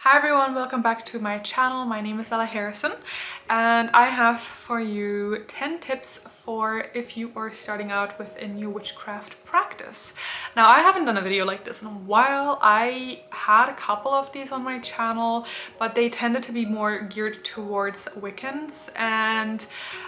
Hi everyone, welcome back to my channel. My name is Ella Harrison and I have for you 10 tips for if you are starting out with a new witchcraft practice. Now, I haven't done a video like this in a while. I had a couple of these on my channel, but they tended to be more geared towards Wiccans, and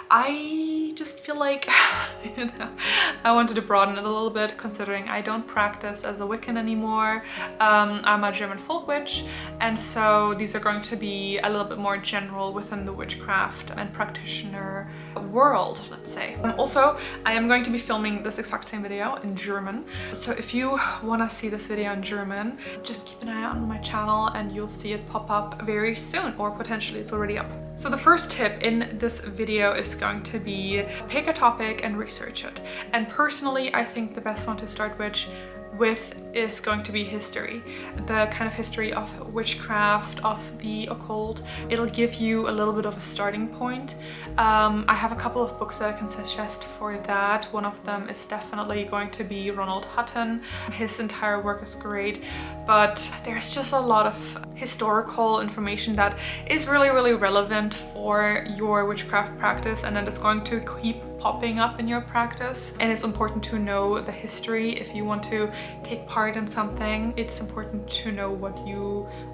I just feel like I wanted to broaden it a little bit, considering I don't practice as a Wiccan anymore. I'm a German folk witch, and so these are going to be a little bit more general within the witchcraft and practitioner world, let's say. Also, I am going to be filming this exact same video in German, so if you want to see this video in German, just keep an eye out on my channel and you'll see it pop up very soon, or potentially it's already up. So the first tip in this video is going to be pick a topic and research it. And personally, I think the best one to start with is going to be history. The kind of history of witchcraft, of the occult. It'll give you a little bit of a starting point. I have a couple of books that I can suggest for that. One of them is definitely going to be Ronald Hutton. His entire work is great, but there's just a lot of historical information that is really relevant for your witchcraft practice, and that is going to keep popping up in your practice. And it's important to know the history. If you want to take part in something, it's important to know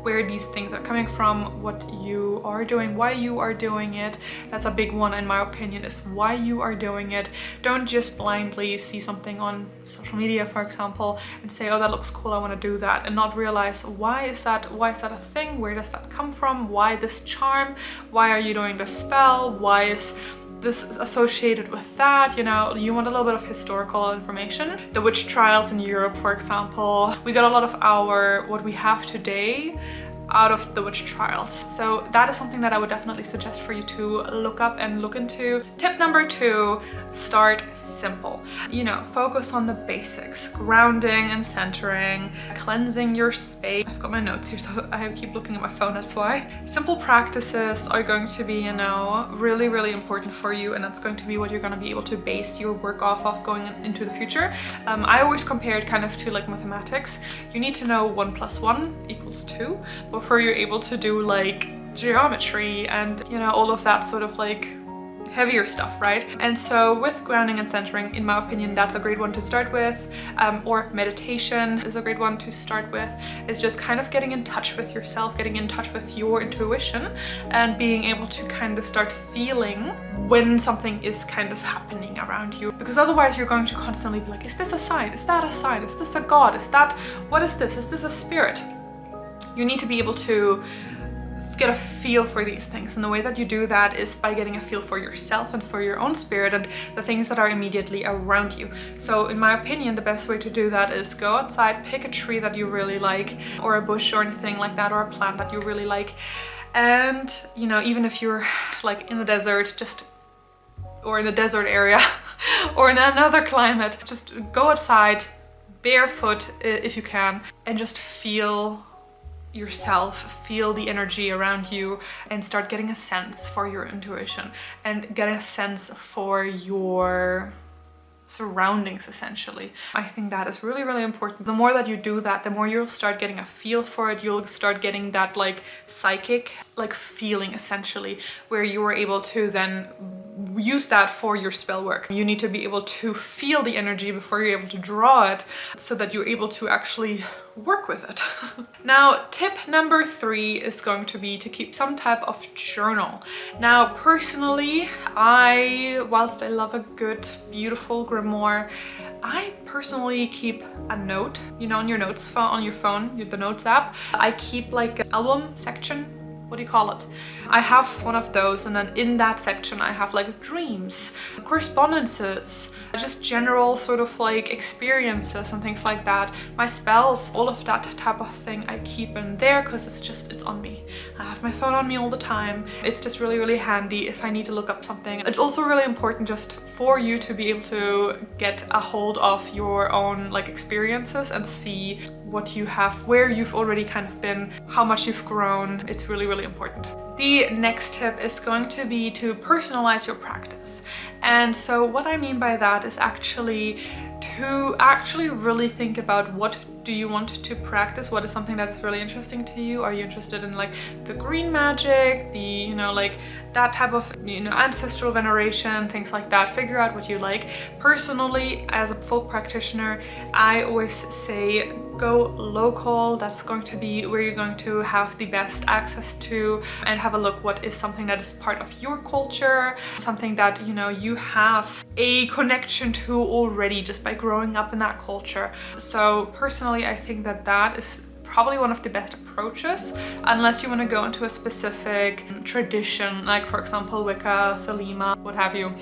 where these things are coming from, what you are doing, why you are doing it. That's a big one in my opinion, is why you are doing it. Don't just blindly see something on social media, for example, and say, oh, that looks cool, I want to do that, and not realize why is that a thing, where does that come from, why this charm, why are you doing this spell, why is this associated with that. You know, you want a little bit of historical information. The witch trials in Europe, for example, we got a lot of what we have today out of the witch trials. So that is something that I would definitely suggest for you to look up and look into. Tip number 2, start simple. You know, focus on the basics, grounding and centering, cleansing your space. I've got my notes here, so I keep looking at my phone, that's why. Simple practices are going to be, you know, really important for you, and that's going to be what you're going to be able to base your work off of going into the future. I always compare it kind of to like mathematics. You need to know 1 + 1 = 2 before you're able to do like geometry and, you know, all of that sort of like heavier stuff, right? And so with grounding and centering, in my opinion, that's a great one to start with. Or meditation is a great one to start with. It's just kind of getting in touch with yourself, getting in touch with your intuition, and being able to kind of start feeling when something is kind of happening around you. Because otherwise you're going to constantly be like, is this a sign? Is that a sign? Is this a god? What is this? Is this a spirit? You need to be able to get a feel for these things, and the way that you do that is by getting a feel for yourself and for your own spirit and the things that are immediately around you. So in my opinion, the best way to do that is go outside, pick a tree that you really like, or a bush or anything like that, or a plant that you really like, and, you know, even if you're like in the desert, or in a desert area or in another climate, just go outside barefoot if you can, and just feel yourself, feel the energy around you, and start getting a sense for your intuition and get a sense for your surroundings, essentially. I think that is really important. The more that you do that, the more you'll start getting a feel for it. You'll start getting that like psychic like feeling, essentially, where you are able to then use that for your spell work. You need to be able to feel the energy before you're able to draw it, so that you're able to actually work with it. Now, tip number 3 is going to be to keep some type of journal. Now, personally, whilst I love a good, beautiful grimoire, I personally keep a note, you know, on your notes on your phone, the notes app. I keep like an album section. What do you call it? I have one of those, and then in that section I have like dreams, correspondences, just general sort of like experiences and things like that. My spells, all of that type of thing I keep in there, because it's on me. I have my phone on me all the time. It's just really handy if I need to look up something. It's also really important just for you to be able to get a hold of your own like experiences and see what you have, where you've already kind of been, how much you've grown. It's really important. The next tip is going to be to personalize your practice. And so what I mean by that is actually to really think about what do you want to practice? What is something that is really interesting to you? Are you interested in like the green magic, the, you know, like that type of, you know, ancestral veneration, things like that? Figure out what you like. Personally, as a folk practitioner, I always say go local. That's going to be where you're going to have the best access to, and have a look what is something that is part of your culture, something that, you know, you have a connection to already just by growing up in that culture. So personally, I think that that is probably one of the best approaches, unless you want to go into a specific tradition, like for example Wicca, Thelema, what have you.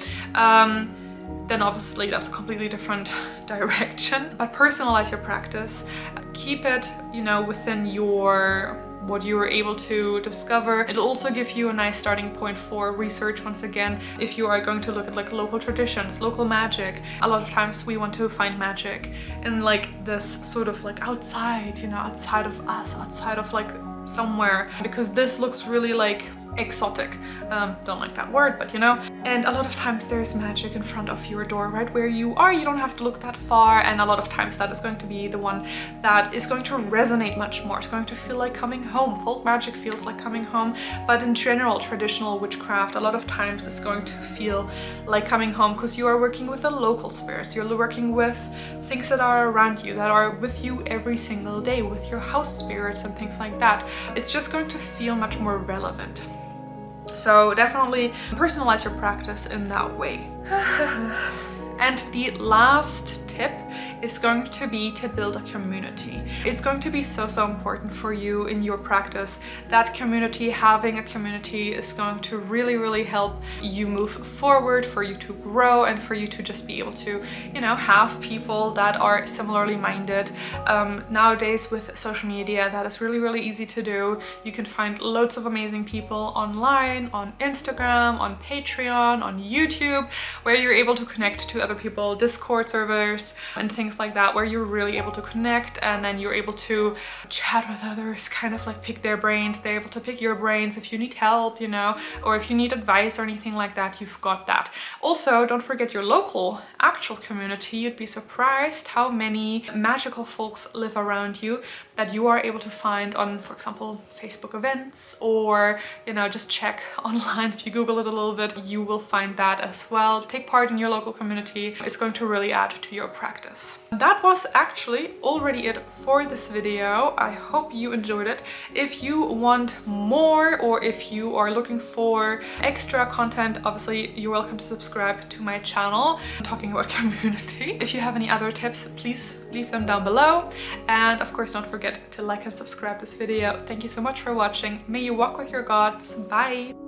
Then obviously that's a completely different direction. But personalize your practice, keep it, you know, within your what you were able to discover. It'll also give you a nice starting point for research once again. If you are going to look at like local traditions, local magic, a lot of times we want to find magic in like this sort of like outside, you know, outside of us, outside of like somewhere, because this looks really like exotic. Don't like that word, but you know. And a lot of times there's magic in front of your door, right where you are. You don't have to look that far, and a lot of times that is going to be the one that is going to resonate much more. It's going to feel like coming home. Folk magic feels like coming home, but in general, traditional witchcraft a lot of times is going to feel like coming home, because you are working with the local spirits. You're working with things that are around you, that are with you every single day, with your house spirits and things like that. It's just going to feel much more relevant. So definitely personalize your practice in that way. And the last tip is going to be to build a community. It's going to be so important for you in your practice. That community, having a community, is going to really help you move forward, for you to grow, and for you to just be able to, you know, have people that are similarly minded. Nowadays with social media, that is really easy to do. You can find loads of amazing people online, on Instagram, on Patreon, on YouTube, where you're able to connect to other people, Discord servers and things like that, where you're really able to connect, and then you're able to chat with others, kind of like pick their brains. They're able to pick your brains if you need help, you know, or if you need advice or anything like that, you've got that. Also, don't forget your local actual community. You'd be surprised how many magical folks live around you that you are able to find on, for example, Facebook events, or, you know, just check online. If you Google it a little bit, you will find that as well. Take part in your local community. It's going to really add to your practice. That was actually already it for this video. I hope you enjoyed it. If you want more, or if you are looking for extra content, obviously you're welcome to subscribe to my channel. I'm talking about community. If you have any other tips, please leave them down below. And of course, don't forget to like and subscribe this video. Thank you so much for watching. May you walk with your gods. Bye!